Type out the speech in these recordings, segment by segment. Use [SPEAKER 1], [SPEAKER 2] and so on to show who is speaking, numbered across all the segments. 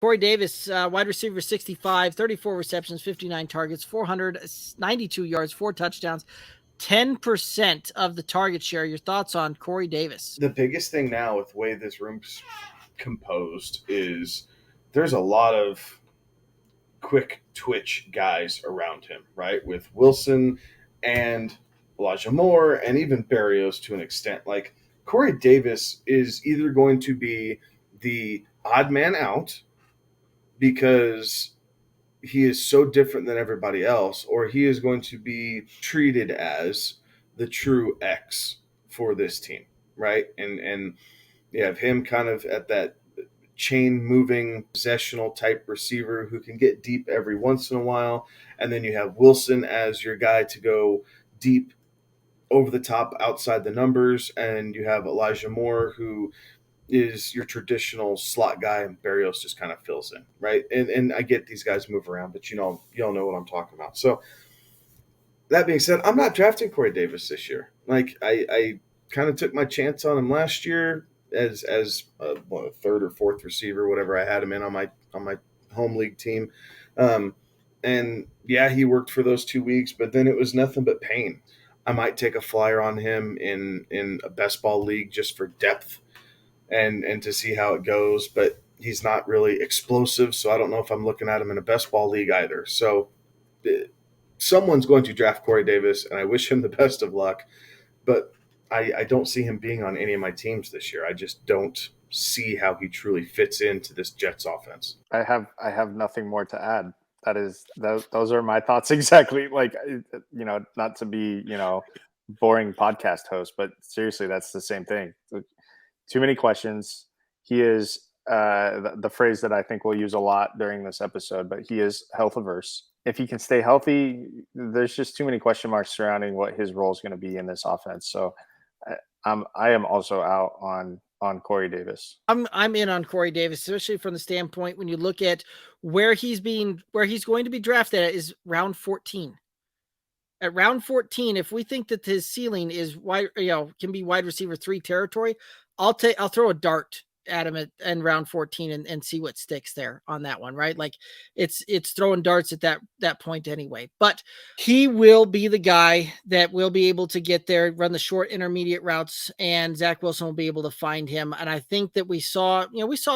[SPEAKER 1] Corey Davis, wide receiver 65, 34 receptions, 59 targets, 492 yards, 4 touchdowns, 10% of the target share. Your thoughts on Corey Davis?
[SPEAKER 2] The biggest thing now with the way this room's composed is there's a lot of quick twitch guys around him, right? With Wilson and Elijah Moore and even Barrios to an extent. Like Corey Davis is either going to be the odd man out because he is so different than everybody else, or he is going to be treated as the true X for this team, right? And you have him kind of at that chain moving possessional type receiver who can get deep every once in a while, and then you have Wilson as your guy to go deep over the top outside the numbers, and you have Elijah Moore who is your traditional slot guy, and Barrios just kind of fills in, right? And I get these guys move around, but you all know what I'm talking about. So that being said, I'm not drafting Corey Davis this year. Like I kind of took my chance on him last year as a third or fourth receiver, whatever I had him in on my home league team. And yeah, he worked for those 2 weeks, but then it was nothing but pain. I might take a flyer on him in a best ball league just for depth and to see how it goes. But he's not really explosive, so I don't know if I'm looking at him in a best ball league either. So someone's going to draft Corey Davis, and I wish him the best of luck. But I don't see him being on any of my teams this year. I just don't see how he truly fits into this Jets offense.
[SPEAKER 3] I have nothing more to add. Those are my thoughts exactly. Like, not to be, boring podcast host, but seriously, that's the same thing. Too many questions. He is the phrase that I think we'll use a lot during this episode, but he is health averse. If he can stay healthy, there's just too many question marks surrounding what his role is going to be in this offense. So I am also out on Corey Davis.
[SPEAKER 1] I'm in on Corey Davis, especially from the standpoint when you look at where he's going to be drafted at is round 14. At round 14, if we think that his ceiling is can be wide receiver 3 territory, I'll throw a dart at him in round 14 and see what sticks there on that one, right? Like it's throwing darts at that point anyway. But he will be the guy that will be able to get there, run the short intermediate routes, and Zach Wilson will be able to find him. And I think that we saw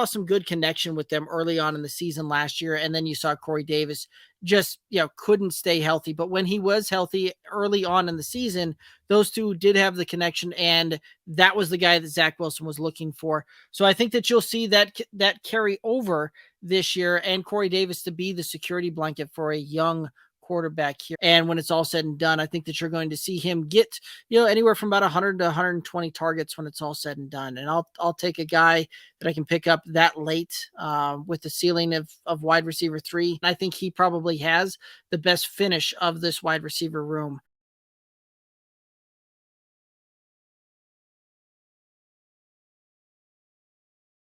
[SPEAKER 1] some good connection with them early on in the season last year, and then you saw Corey Davis just couldn't stay healthy. But when he was healthy early on in the season, those two did have the connection, and that was the guy that Zach Wilson was looking for. So I think that you'll see that carry over this year, and Corey Davis to be the security blanket for a young quarterback here. And when it's all said and done, I think that you're going to see him get, anywhere from about 100 to 120 targets when it's all said and done. And I'll take a guy that I can pick up that late with the ceiling of wide receiver 3. And I think he probably has the best finish of this wide receiver room.